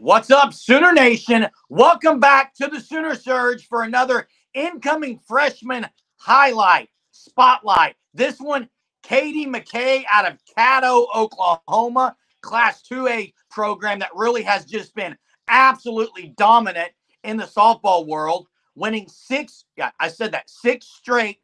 What's up, Sooner Nation? Welcome back to the Sooner Surge for another incoming freshman highlight, spotlight. This one, Kadey McKay out of Caddo, Oklahoma, Class 2A program that really has just been absolutely dominant in the softball world, winning six straight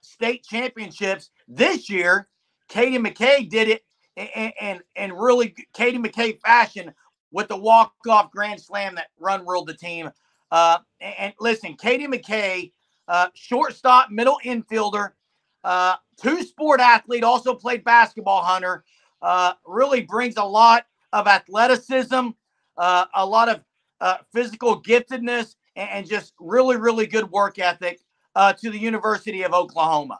state championships this year. Kadey McKay did it in really Kadey McKay fashion with the walk-off grand slam that run-ruled the team. And listen, Kadey McKay, shortstop, middle infielder, two-sport athlete, also played basketball, Hunter, really brings a lot of athleticism, a lot of physical giftedness, and just really, really good work ethic to the University of Oklahoma.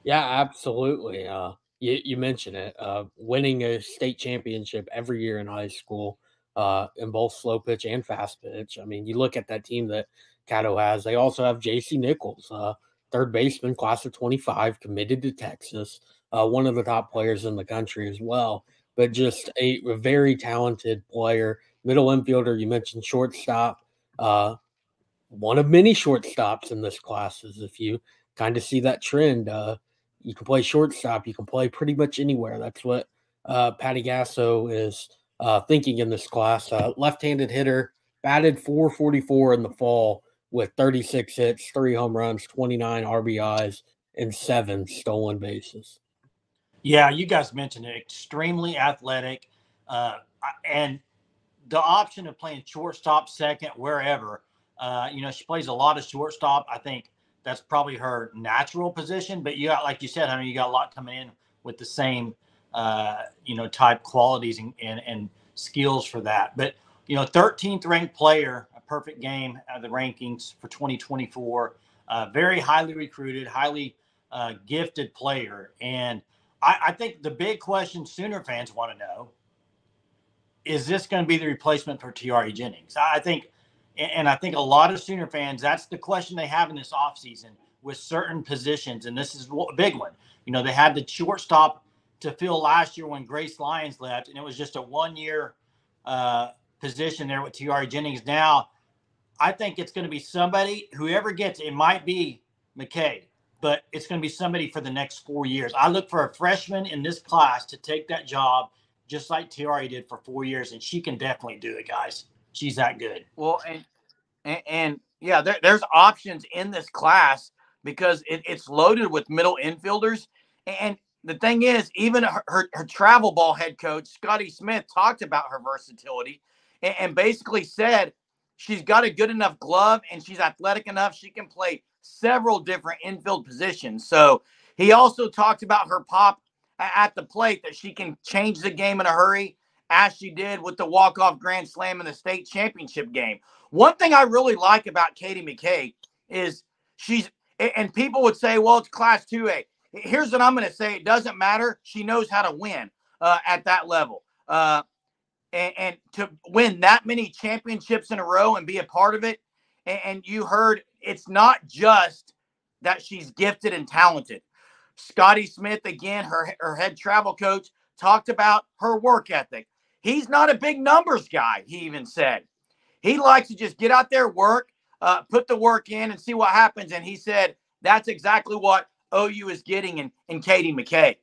Yeah, absolutely. You mentioned it. Winning a state championship every year in high school, in both slow pitch and fast pitch. I mean, you look at that team that Caddo has. They also have J.C. Nichols, third baseman, class of 25, committed to Texas, one of the top players in the country as well. But just a very talented player, middle infielder. You mentioned shortstop. One of many shortstops in this class is if you kind of see that trend. You can play shortstop. You can play pretty much anywhere. That's what Patty Gasso is thinking in this class. Left-handed hitter, batted .444 in the fall with 36 hits, 3 home runs, 29 RBIs, and 7 stolen bases. Yeah, you guys mentioned it. Extremely athletic. And the option of playing shortstop, second, wherever, she plays a lot of shortstop. I think that's probably her natural position, but you got, like you said, you got a lot coming in with the same, type qualities and skills for that. But, 13th ranked player, a perfect game out of the rankings for 2024, very highly recruited, highly gifted player. And I think the big question Sooner fans want to know, is this going to be the replacement for Tiare Jennings? I think a lot of Sooner fans, that's the question they have in this offseason with certain positions. And this is a big one. They had the shortstop to fill last year when Grace Lyons left, and it was just a one-year position there with Tiare Jennings. Now, I think it's going to be somebody, whoever gets it might be McKay, but it's going to be somebody for the next 4 years. I look for a freshman in this class to take that job just like Tiare did for 4 years, and she can definitely do it, guys. She's that good. Well, and yeah, there's options in this class because it's loaded with middle infielders. And the thing is, even her travel ball head coach, Scotty Smith, talked about her versatility and basically said she's got a good enough glove and she's athletic enough. She can play several different infield positions. So he also talked about her pop at the plate, that she can change the game in a hurry, as she did with the walk-off grand slam in the state championship game. One thing I really like about Kadey McKay is and people would say, well, it's Class 2A. Here's what I'm going to say. It doesn't matter. She knows how to win at that level. And to win that many championships in a row and be a part of it, and you heard it's not just that she's gifted and talented. Scotty Smith, again, her head travel coach, talked about her work ethic. He's not a big numbers guy, he even said. He likes to just get out there, work, put the work in, and see what happens. And he said that's exactly what OU is getting in Kadey McKay.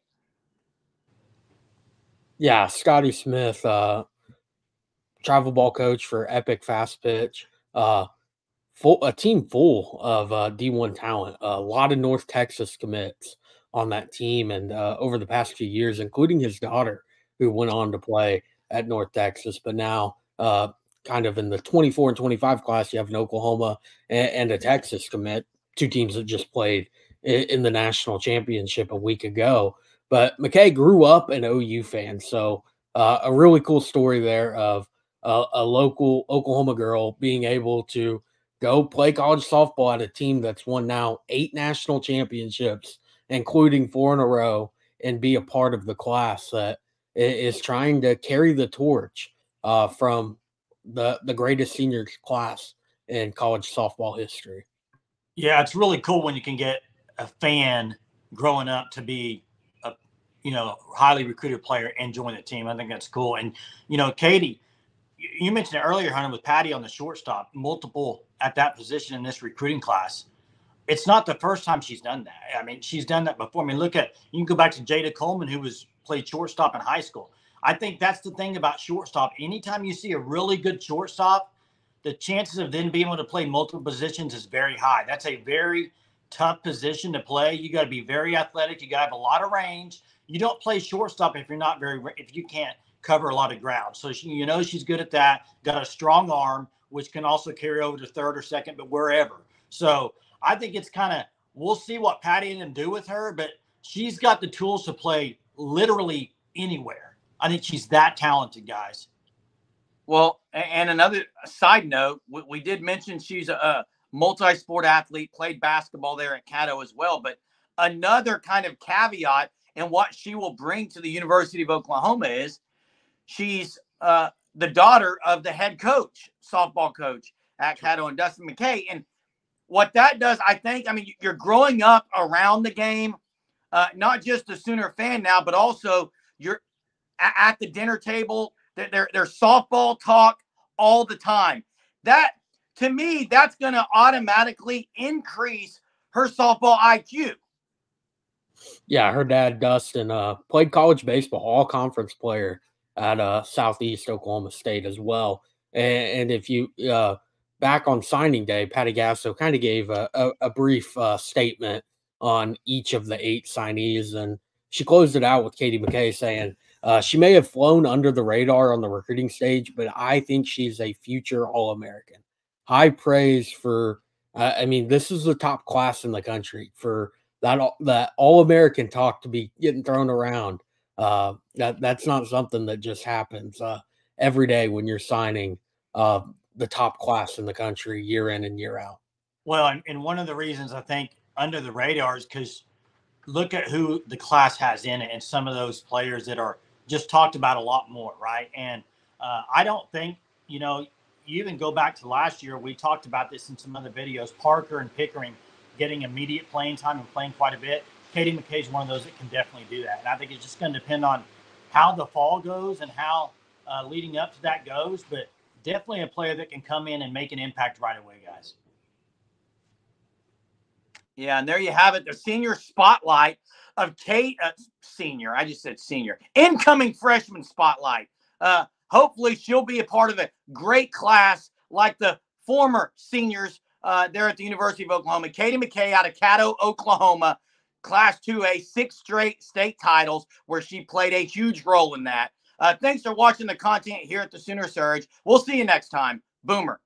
Yeah, Scotty Smith, travel ball coach for Epic Fast Pitch. A team full of D1 talent. A lot of North Texas commits on that team, and over the past few years, including his daughter, who went on to play at North Texas. But now, kind of in the 24 and 25 class, you have an Oklahoma and a Texas commit, two teams that just played in the national championship a week ago. But McKay grew up an OU fan, so a really cool story there of a local Oklahoma girl being able to go play college softball at a team that's won now 8 national championships, including 4 in a row, and be a part of the class that is trying to carry the torch from the greatest senior class in college softball history. Yeah, it's really cool when you can get a fan growing up to be highly recruited player and join the team. I think that's cool. And, Kadey, you mentioned it earlier, Hunter, with Patty on the shortstop, multiple at that position in this recruiting class. It's not the first time she's done that. I mean, she's done that before. I mean, you can go back to Jada Coleman, who played shortstop in high school. I think that's the thing about shortstop. Anytime you see a really good shortstop, the chances of them being able to play multiple positions is very high. That's a very tough position to play. You got to be very athletic. You got to have a lot of range. You don't play shortstop if you can't cover a lot of ground. So she's good at that. Got a strong arm, which can also carry over to third or second, but wherever. So I think it's we'll see what Patty and them do with her, but she's got the tools to play literally anywhere. I think she's that talented, guys. Well, and another side note, we did mention she's a multi-sport athlete, played basketball there at Caddo as well. But another kind of caveat and what she will bring to the University of Oklahoma is she's the daughter of the head coach, softball coach at Caddo, and Dustin McKay. And what that does, I mean, you're growing up around the game, not just a Sooner fan now, but also you're at the dinner table. There's softball talk all the time. That, to me, that's going to automatically increase her softball IQ. Yeah, her dad, Dustin, played college baseball, all-conference player at Southeast Oklahoma State as well. And if you back on signing day, Patty Gasso kind of gave a brief statement on each of the 8 signees, and she closed it out with Kadey McKay saying, she may have flown under the radar on the recruiting stage, but I think she's a future All-American. High praise for, this is the top class in the country. For that All-American talk to be getting thrown around, that's not something that just happens every day when you're signing the top class in the country year in and year out. Well, and one of the reasons I think under the radar is because look at who the class has in it and some of those players that are just talked about a lot more, right? And I don't think, you even go back to last year, we talked about this in some other videos, Parker and Pickering getting immediate playing time and playing quite a bit. Kadey McKay is one of those that can definitely do that. And I think it's just going to depend on how the fall goes and how leading up to that goes, but definitely a player that can come in and make an impact right away, guys. Yeah, and there you have it, the senior spotlight of Kate, senior. I just said senior. Incoming freshman spotlight. Hopefully she'll be a part of a great class like the former seniors there at the University of Oklahoma. Kadey McKay out of Caddo, Oklahoma, Class 2A, 6 straight state titles where she played a huge role in that. Thanks for watching the content here at the Sooner Surge. We'll see you next time. Boomer.